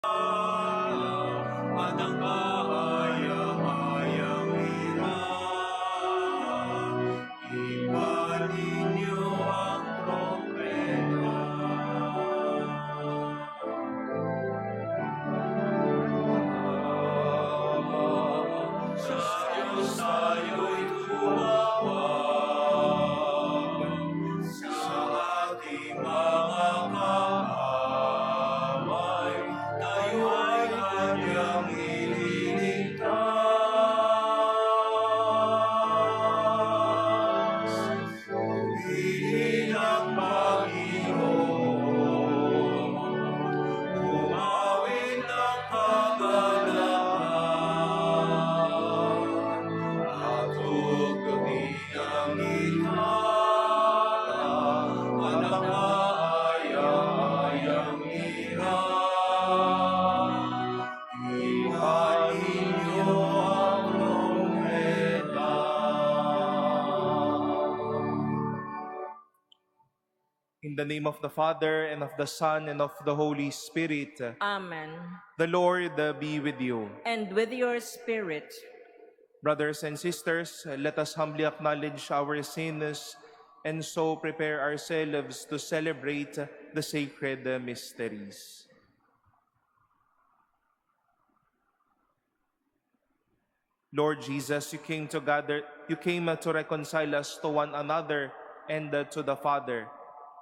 at ang kaayang-ayang hirap. Ibanin niyo ang trompeta. Sa Diyos tayo'y tumawag, sa ating mga kaaway, tayo ay kanyang ililigtas. Purihin ang Panginoon, umawit ang kagalakan, at tugtugin ang gitara, at ang kaayang-ayang hirap. Ibanin niyo ang trompeta. In the name of the Father, and of the Son, and of the Holy Spirit. Amen. The Lord be with you. And with your spirit. Brothers and sisters, let us humbly acknowledge our sins and so prepare ourselves to celebrate the sacred mysteries. Lord Jesus, you came to reconcile us to one another and to the Father.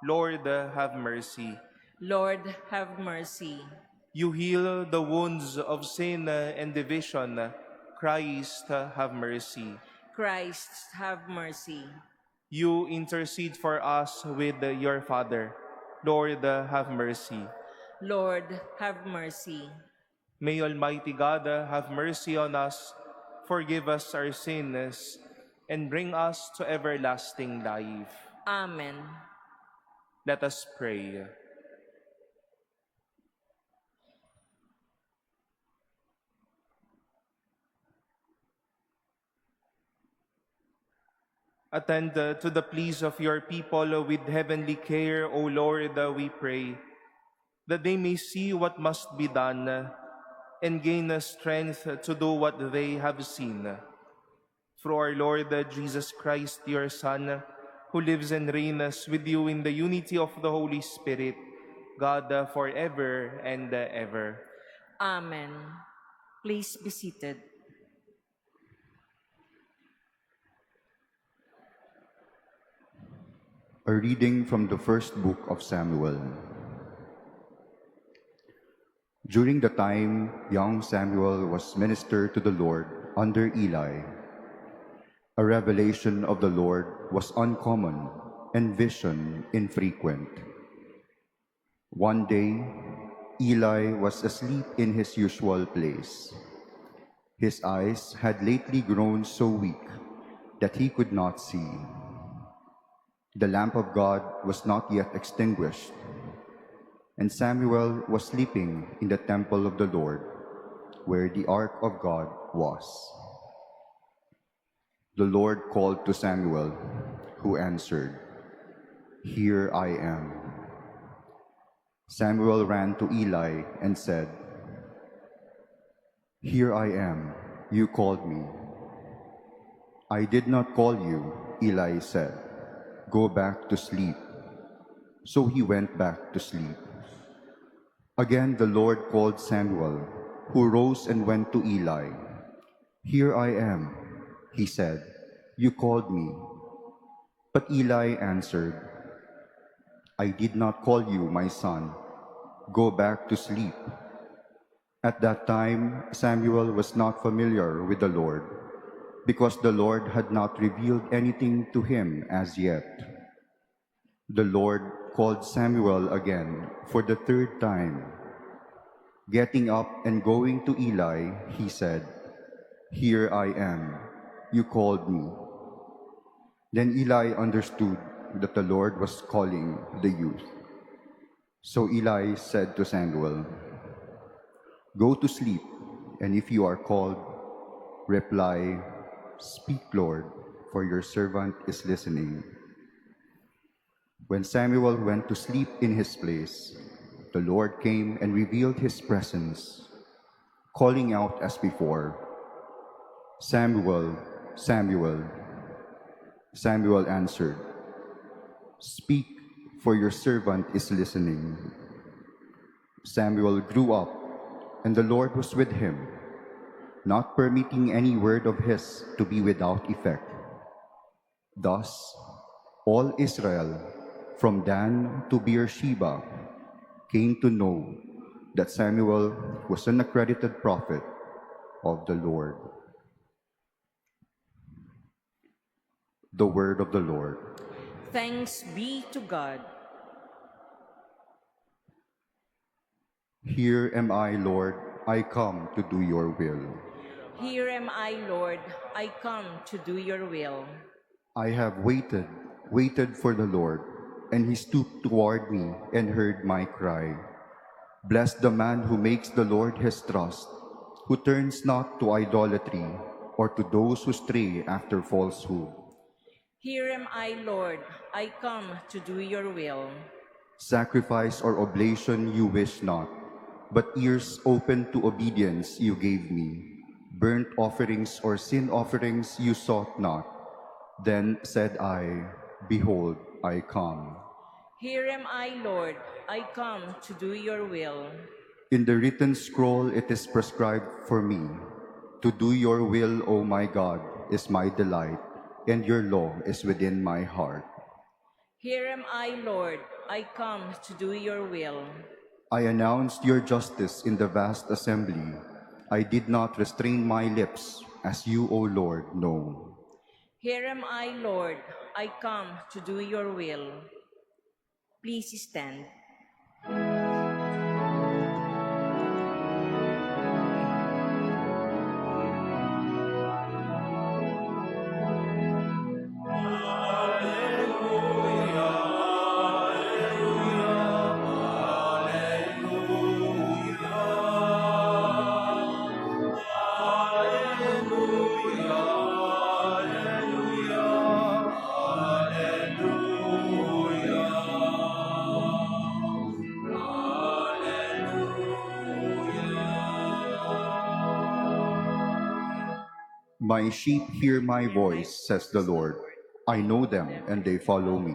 Lord, have mercy. Lord, have mercy. You heal the wounds of sin and division. Christ, have mercy. Christ, have mercy. You intercede for us with your Father. Lord, have mercy. Lord, have mercy. May Almighty God have mercy on us, forgive us our sins, and bring us to everlasting life. Amen. Let us pray. Attend to the pleas of your people with heavenly care, O Lord, we pray, that they may see what must be done and gain strength to do what they have seen. Through our Lord Jesus Christ, your Son, who lives and reigns with you in the unity of the Holy Spirit, God, forever and ever. Amen. Please be seated. A reading from the first book of Samuel. During the time young Samuel was minister to the Lord under Eli, a revelation of the Lord was uncommon and vision infrequent. One day, Eli was asleep in his usual place. His eyes had lately grown so weak that he could not see. The lamp of God was not yet extinguished, and Samuel was sleeping in the temple of the Lord, where the ark of God was. The Lord called to Samuel, who answered, "Here I am." Samuel ran to Eli and said, "Here I am, you called me." "I did not call you," Eli said. "Go back to sleep." So he went back to sleep. Again the Lord called Samuel, who rose and went to Eli. "Here I am," he said. "You called me." But Eli answered, "I did not call you, my son. Go back to sleep." At that time Samuel was not familiar with the Lord, because the Lord had not revealed anything to him as yet. The Lord called Samuel again for the third time. Getting up and going to Eli, he said, "Here I am, you called me." Then Eli understood that the Lord was calling the youth. So Eli said to Samuel, "Go to sleep, and if you are called, reply, 'Speak, Lord, for your servant is listening.'" When Samuel went to sleep in his place, the Lord came and revealed his presence, calling out as before, "Samuel, Samuel." Samuel answered, "Speak, for your servant is listening." Samuel grew up, and the Lord was with him, not permitting any word of his to be without effect. Thus, all Israel, from Dan to Beersheba, came to know that Samuel was an accredited prophet of the Lord. The word of the Lord. Thanks be to God. Here am I, Lord, I come to do your will. Here am I, Lord, I come to do your will. I have waited for the Lord, and he stooped toward me and heard my cry. Blessed the man who makes the Lord his trust, who turns not to idolatry or to those who stray after falsehood. Here am I, Lord, I come to do your will. Sacrifice or oblation you wish not, but ears open to obedience you gave me. Burnt offerings or sin offerings you sought not. Then said I, "Behold, I come." Here am I, Lord, I come to do your will. In the written scroll it is prescribed for me. To do your will, O my God, is my delight, and your law is within my heart. Here am I, Lord, I come to do your will. I announced your justice in the vast assembly. I did not restrain my lips, as you, O Lord, know. Here am I, Lord, I come to do your will. Please stand. My sheep hear my voice, says the Lord. I know them, and they follow me.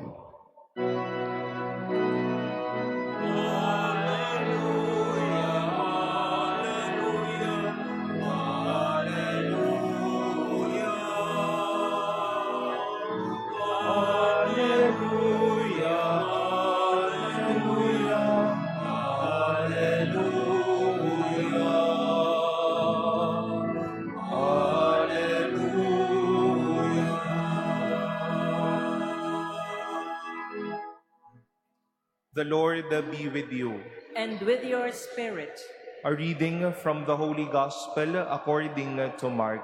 The Lord be with you. And with your spirit, A reading from the Holy Gospel according to Mark.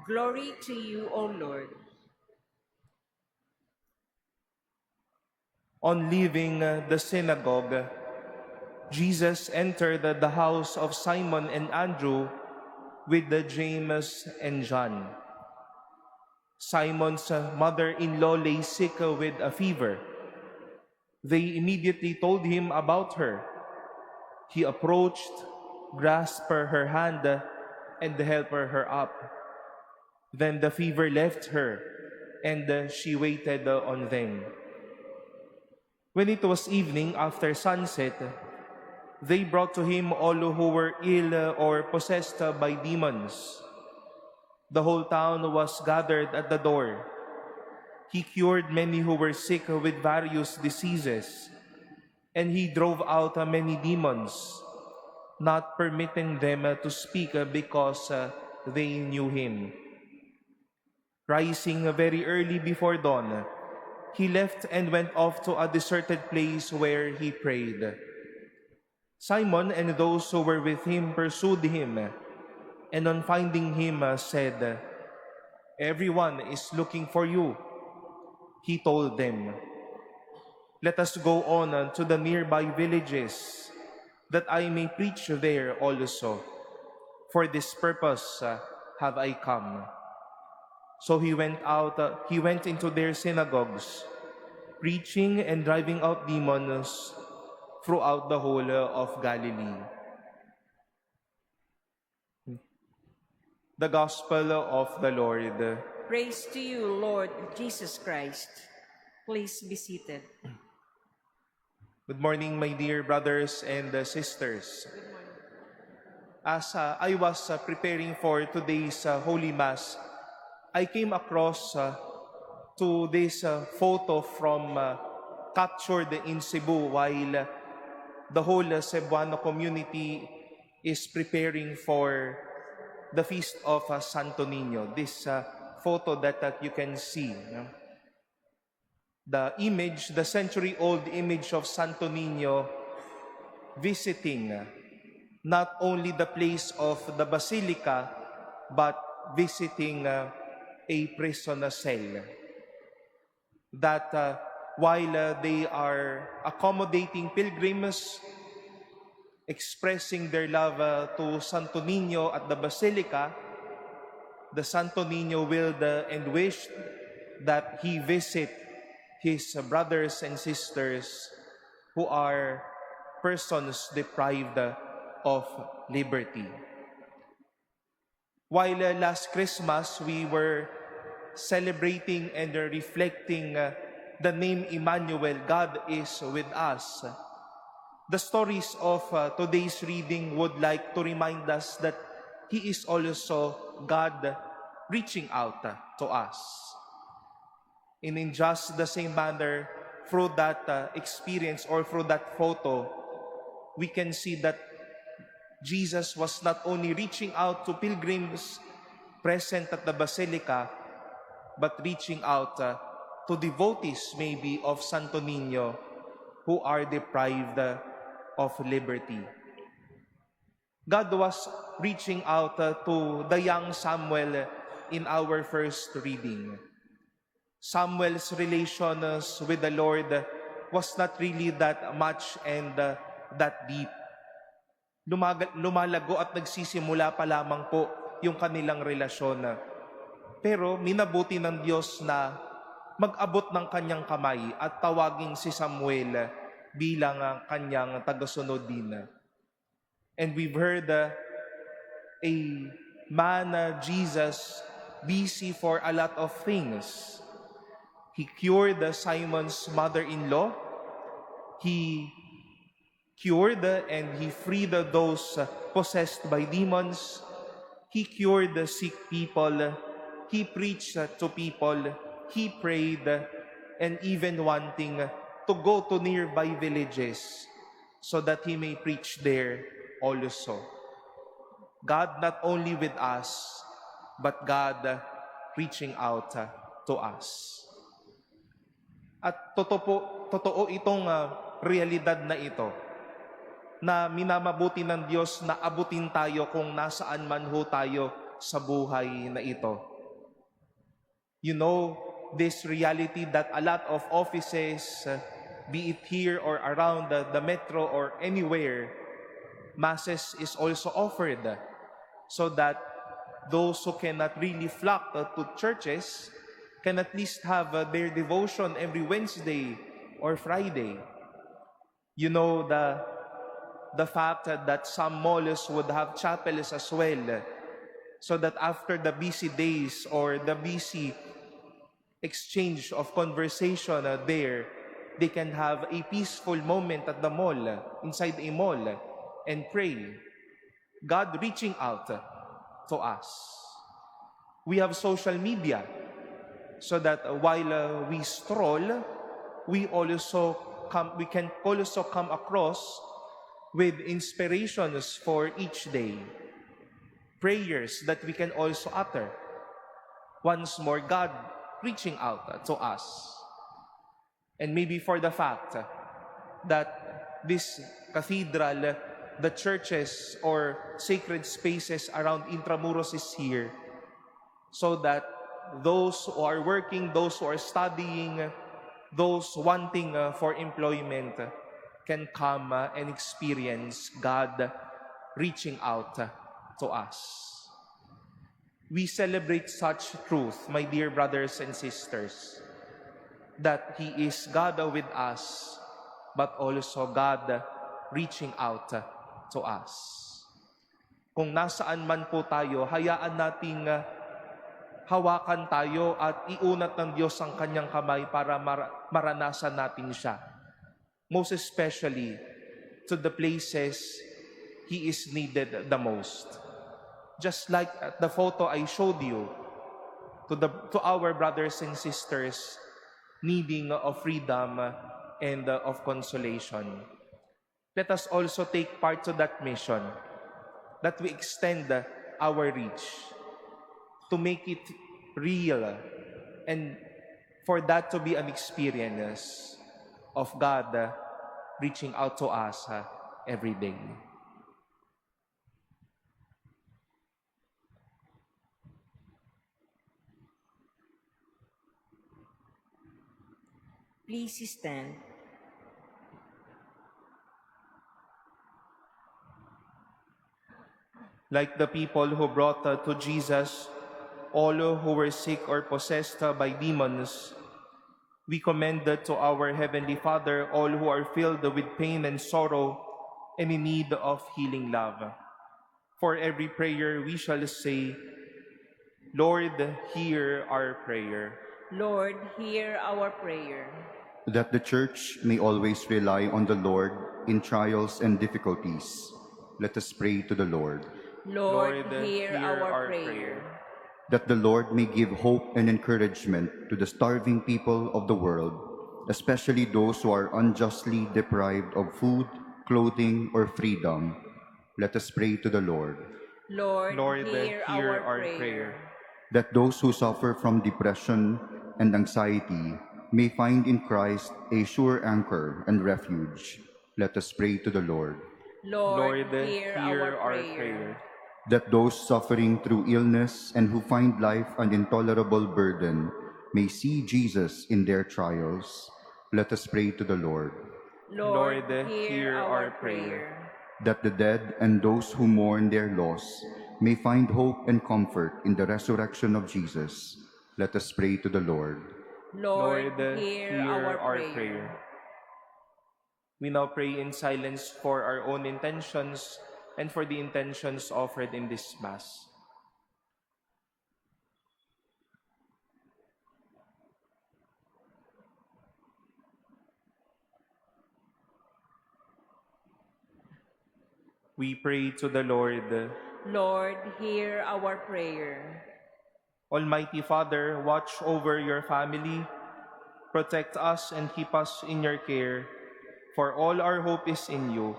glory to you, O Lord. On leaving the synagogue, Jesus entered the house of Simon and Andrew with James and John. Simon's mother-in-law lay sick with a fever. They immediately told him about her. He approached, grasped her hand, and helped her up. Then the fever left her, and she waited on them. When it was evening after sunset, they brought to him all who were ill or possessed by demons. The whole town was gathered at the door. He cured many who were sick with various diseases, and he drove out many demons, not permitting them to speak because they knew him. Rising very early before dawn, he left and went off to a deserted place where he prayed. Simon and those who were with him pursued him, and on finding him said, "Everyone is looking for you." He told them, "Let us go on to the nearby villages, that I may preach there also. For this purpose have I come." So he went into their synagogues, preaching and driving out demons. throughout the whole of Galilee. The Gospel of the Lord. Praise to you, Lord Jesus Christ. Please be seated. Good morning, my dear brothers and sisters. As I was preparing for today's Holy Mass, I came across to this photo from captured in Cebu while the whole Cebuano community is preparing for the feast of Santo Niño. This photo that you can see. The image, the century-old image of Santo Niño visiting not only the place of the Basilica, but visiting a prison cell. That while they are accommodating pilgrims, expressing their love to Santo Niño at the Basilica, the Santo Niño willed and wished that he visit his brothers and sisters who are persons deprived of liberty. While last Christmas we were celebrating and reflecting the name Emmanuel, God is with us, the stories of today's reading would like to remind us that He is also God reaching out to us. And in just the same manner, through that experience or through that photo, we can see that Jesus was not only reaching out to pilgrims present at the Basilica, but reaching out to devotees maybe of Santo Niño who are deprived of liberty. God was reaching out to the young Samuel in our first reading. Samuel's relations with the Lord was not really that much and that deep. Lumalago at nagsisimula pa lamang po yung kanilang relasyon. Pero minabuti ng Diyos na mag-abot ng kanyang kamay at tawagin si Samuel bilang kanyang tagasunod din. And we've heard a man, Jesus, busy for a lot of things. He cured Simon's mother-in-law. He cured and he freed those possessed by demons. He cured sick people. He preached to people. He prayed, and even wanting to go to nearby villages so that he may preach there also. God not only with us, but God reaching out to us. At totoo itong realidad na ito, na minamabuti ng Diyos na abutin tayo kung nasaan man ho tayo sa buhay na ito. You know, this reality that a lot of offices, be it here or around the metro or anywhere, masses is also offered so that those who cannot really flock to churches can at least have their devotion every Wednesday or Friday. You know, the fact that some malls would have chapels as well, so that after the busy days or the busy exchange of conversation there, they can have a peaceful moment at the mall, inside a mall, and pray. God reaching out to us. We have social media, so that while we stroll, we can also come across with inspirations for each day, prayers that we can also utter. Once more, God reaching out to us. And maybe for the fact that this cathedral, the churches or sacred spaces around Intramuros is here, so that those who are working, those who are studying, those wanting for employment can come and experience God reaching out to us. We celebrate such truth, my dear brothers and sisters, that He is God with us, but also God reaching out to us. Kung nasaan man po tayo, hayaan nating hawakan tayo at iunat ng Diyos ang kanyang kamay para maranasan natin siya. Most especially to the places He is needed the most. Just like the photo I showed you, to our brothers and sisters needing of freedom and of consolation. Let us also take part to that mission, that we extend our reach to make it real and for that to be an experience of God reaching out to us every day. Please stand. Like the people who brought to Jesus all who were sick or possessed by demons, we commend to our Heavenly Father all who are filled with pain and sorrow and in need of healing love. For every prayer we shall say, Lord, hear our prayer. Lord, hear our prayer. That the Church may always rely on the Lord in trials and difficulties. Let us pray to the Lord. Lord, hear our prayer. That the Lord may give hope and encouragement to the starving people of the world, especially those who are unjustly deprived of food, clothing, or freedom. Let us pray to the Lord. Lord, hear our prayer. That those who suffer from depression and anxiety may find in Christ a sure anchor and refuge. Let us pray to the Lord. Lord, hear our prayer. That those suffering through illness and who find life an intolerable burden may see Jesus in their trials. Let us pray to the Lord. Lord, hear our prayer. That the dead and those who mourn their loss may find hope and comfort in the resurrection of Jesus. Let us pray to the Lord. Lord, hear our prayer. We now pray in silence for our own intentions and for the intentions offered in this Mass. We pray to the Lord. Lord, hear our prayer. Almighty Father, watch over your family, protect us and keep us in your care, for all our hope is in you.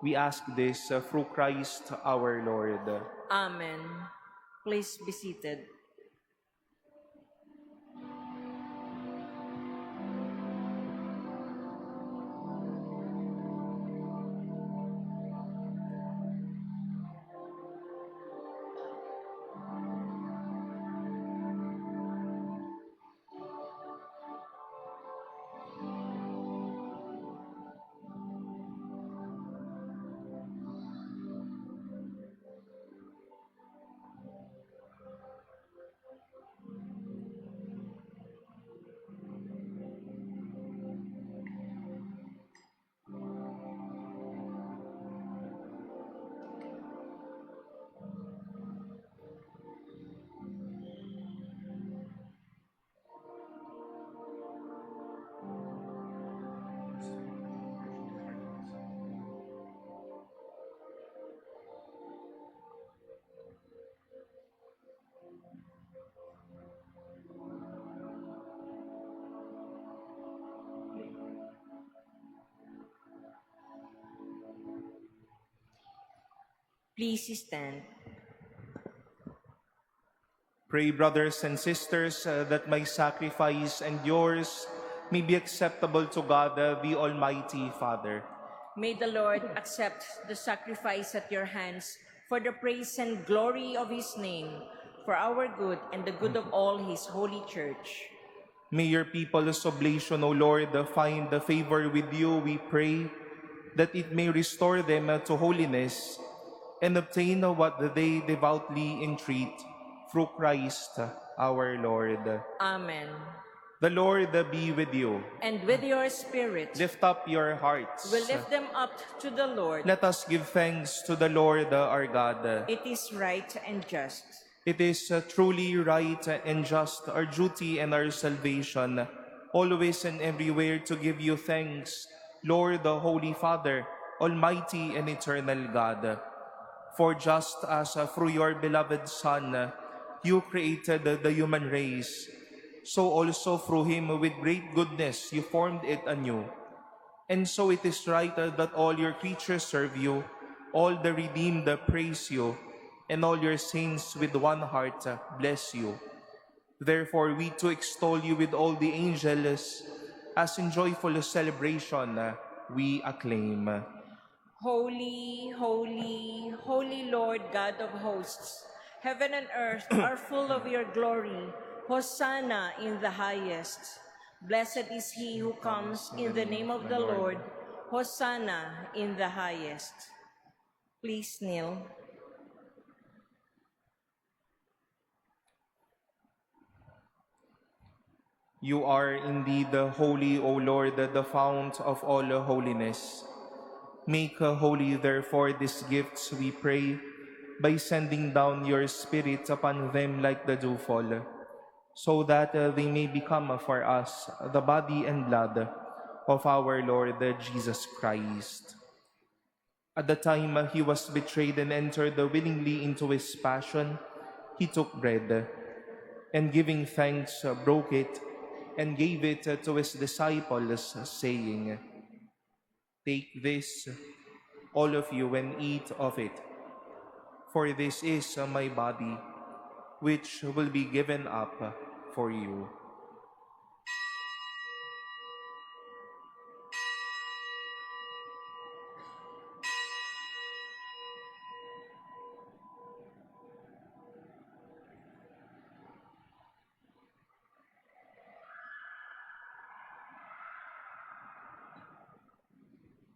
We ask this through Christ our Lord. Amen. Please be seated. Please stand. Pray, brothers and sisters, that my sacrifice and yours may be acceptable to God, the Almighty Father. May the Lord accept the sacrifice at your hands for the praise and glory of his name, for our good and the good of all his holy church. May your people's oblation, O Lord, find the favor with you, we pray, that it may restore them to holiness and obtain what they devoutly entreat through Christ our Lord. Amen. The Lord be with you. And with your spirit, Lift up your hearts. we lift them up to the Lord. Let us give thanks to the Lord our God. It is right and just. It is truly right and just, our duty and our salvation, always and everywhere to give you thanks, Lord, the Holy Father, Almighty and eternal God. For just as through your beloved Son, you created the human race, so also through him with great goodness you formed it anew. And so it is right that all your creatures serve you, all the redeemed praise you, and all your saints with one heart bless you. Therefore we too extol you with all the angels, as in joyful celebration we acclaim. Holy, holy, holy Lord God of hosts, heaven and earth are full of your glory. Hosanna in the highest. Blessed is he who comes in the name of the Lord. Hosanna in the highest. Please kneel. You are indeed holy, O Lord, the fount of all holiness. Make holy, therefore, these gifts, we pray, by sending down your Spirit upon them like the dewfall, so that they may become for us the body and blood of our Lord Jesus Christ. At the time he was betrayed and entered willingly into his passion, he took bread, and giving thanks, broke it, and gave it to his disciples, saying, "Take this, all of you, and eat of it, for this is my body, which will be given up for you."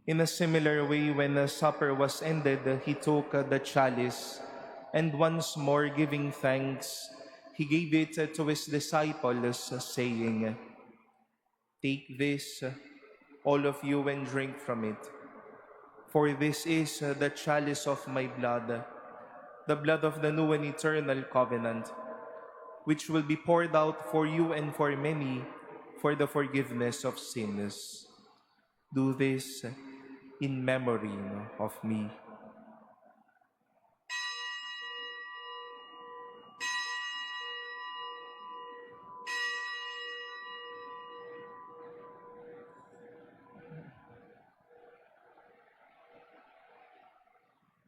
In a similar way, when the supper was ended, he took the chalice, and once more giving thanks, he gave it to his disciples, saying, "Take this, all of you, and drink from it. For this is the chalice of my blood, the blood of the new and eternal covenant, which will be poured out for you and for many for the forgiveness of sins. Do this in memory of me."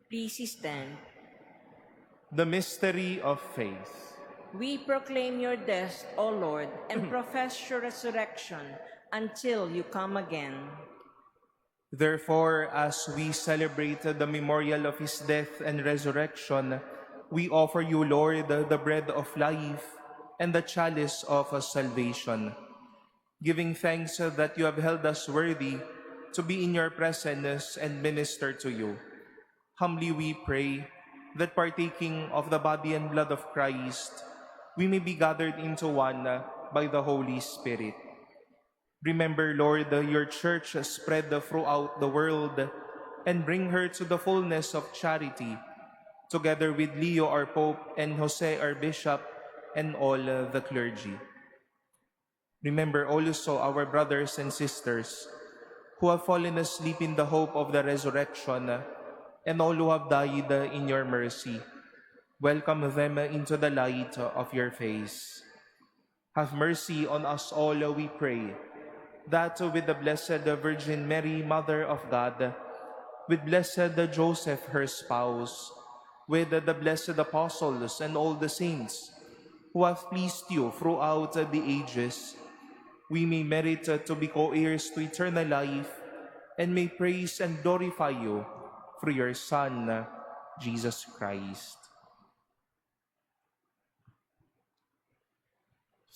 Please stand. The mystery of faith. We proclaim your death, O Lord, and profess your resurrection until you come again. Therefore, as we celebrate the memorial of his death and resurrection, we offer you, Lord, the bread of life and the chalice of salvation, giving thanks that you have held us worthy to be in your presence and minister to you. Humbly we pray that partaking of the body and blood of Christ, we may be gathered into one by the Holy Spirit. Remember, Lord, your church spread throughout the world and bring her to the fullness of charity, together with Leo, our Pope, and Jose, our Bishop, and all the clergy. Remember also our brothers and sisters who have fallen asleep in the hope of the resurrection, and all who have died in your mercy. Welcome them into the light of your face. Have mercy on us all, we pray, that with the Blessed Virgin Mary, Mother of God, with Blessed Joseph, her spouse, with the blessed apostles and all the saints who have pleased you throughout the ages, we may merit to be co-heirs to eternal life and may praise and glorify you through your Son, Jesus Christ.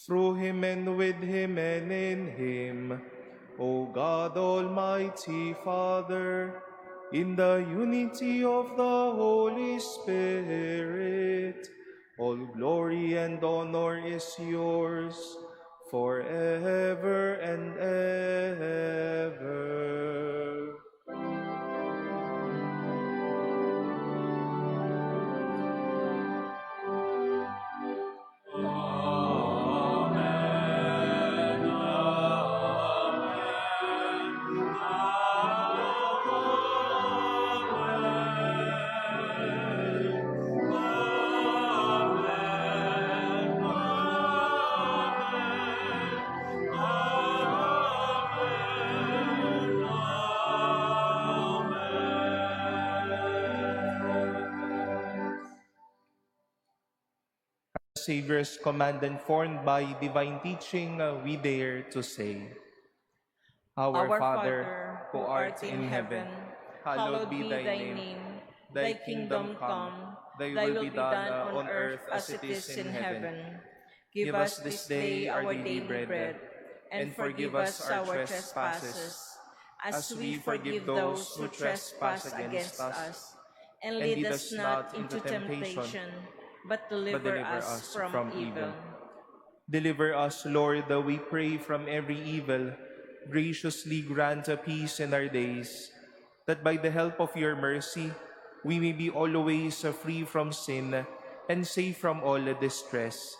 Through him and with him and in him, O God, Almighty Father, in the unity of the Holy Spirit, all glory and honor is yours forever and ever. Amen. Savior's command informed by divine teaching, we dare to say, Our Our Father, Father, who art in heaven, hallowed be thy name. Thy kingdom come, Thy thy will will be be done done on earth earth as it is in heaven. Give Give us us this this day day our our daily daily bread, bread, and and forgive forgive us us our our trespasses, trespasses, as as we we forgive forgive those those who who trespass trespass against against us. us. And And lead lead us us not not into into temptation, temptation, but but deliver deliver us us from from evil. evil. Deliver us, Lord, we pray, from every evil. Graciously grant a peace in our days, that by the help of your mercy, we may be always free from sin and safe from all distress,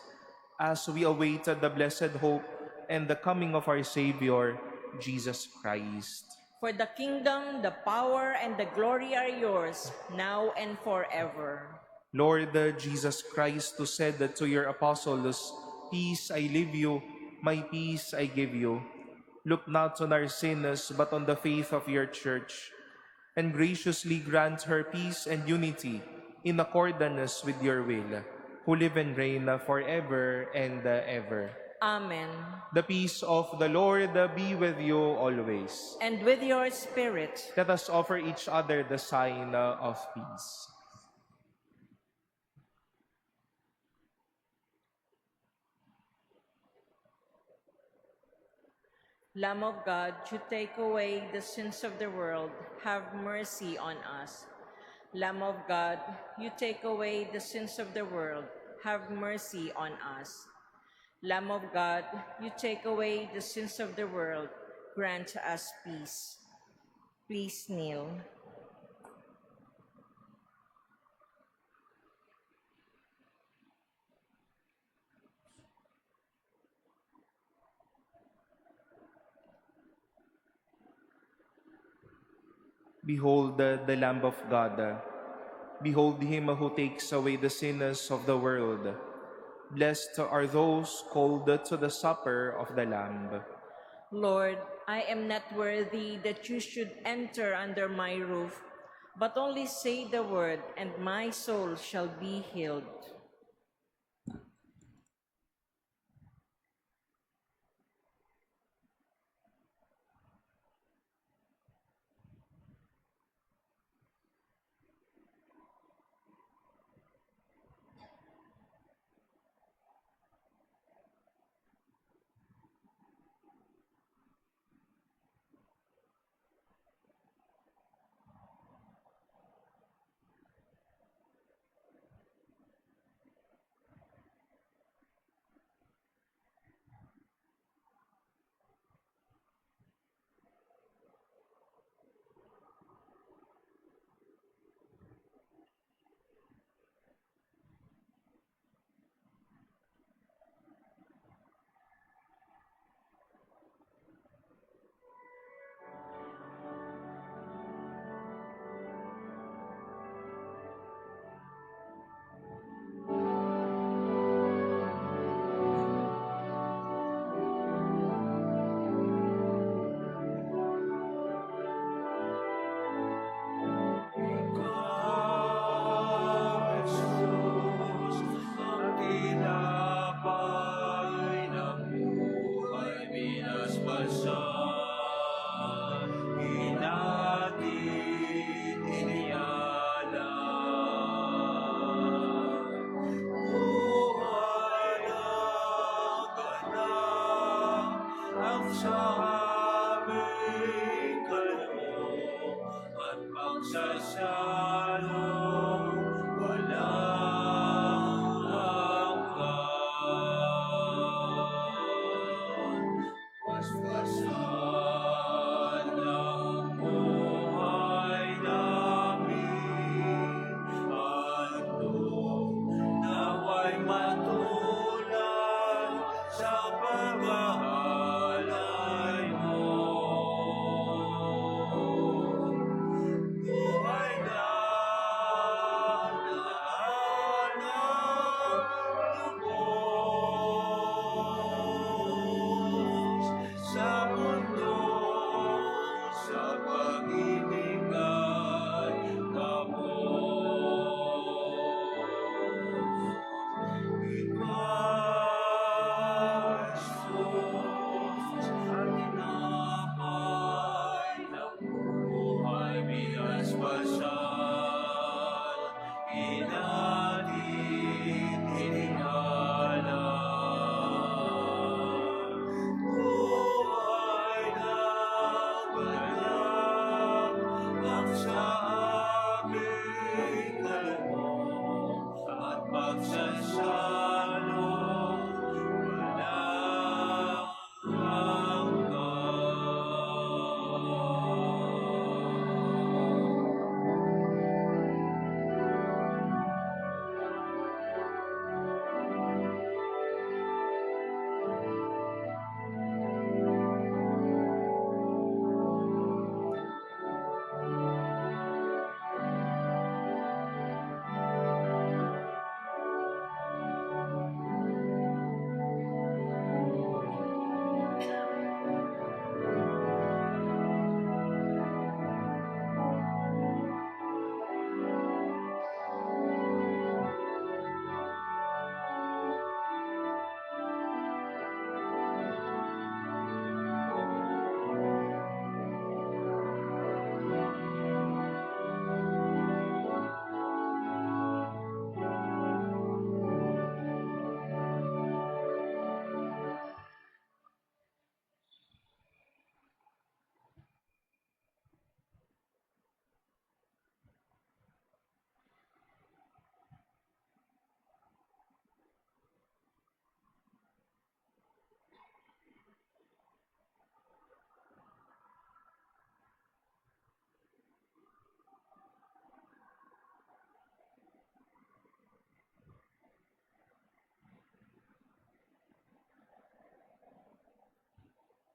as we await the blessed hope and the coming of our Savior, Jesus Christ. For the kingdom, the power, and the glory are yours, now and forever. Lord Jesus Christ, who said to your apostles, Peace I leave you, my peace I give you. Look not on our sins, but on the faith of your church, and graciously grant her peace and unity in accordance with your will, who live and reign forever and ever. Amen. The peace of the Lord be with you always. And with your spirit, Let us offer each other the sign of peace. Lamb of God, you take away the sins of the world, have mercy on us. Lamb of God, you take away the sins of the world, have mercy on us. Lamb of God, you take away the sins of the world, grant us peace. Please kneel. Behold the Lamb of God. Behold him who takes away the sins of the world. Blessed are those called to the supper of the Lamb. Lord, I am not worthy that you should enter under my roof, but only say the word, and my soul shall be healed.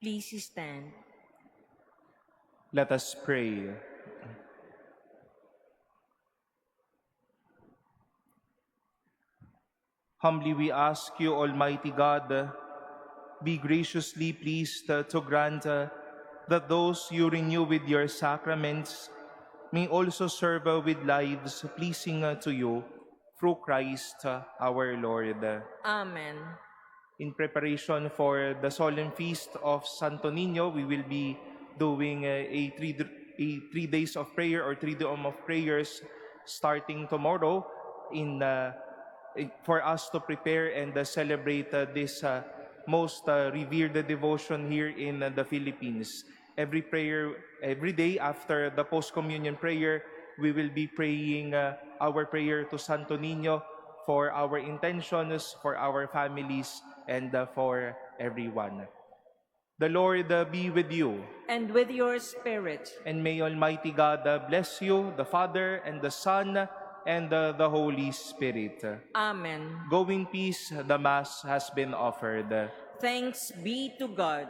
Please stand. Let us pray. Humbly we ask you, Almighty God, be graciously pleased to grant that those you renew with your sacraments may also serve with lives pleasing to you through Christ our Lord. Amen. In preparation for the solemn feast of Santo Niño, we will be doing a 3 days of prayer or Triduum of prayers starting tomorrow for us to prepare and celebrate this most revered devotion here in the Philippines. Every day after the post-communion prayer, we will be praying our prayer to Santo Niño for our intentions, for our families, and for everyone. The Lord be with you. And with your spirit. And may Almighty God bless you, the Father, and the Son, and the Holy Spirit. Amen. Go in peace, the Mass has been offered. Thanks be to God.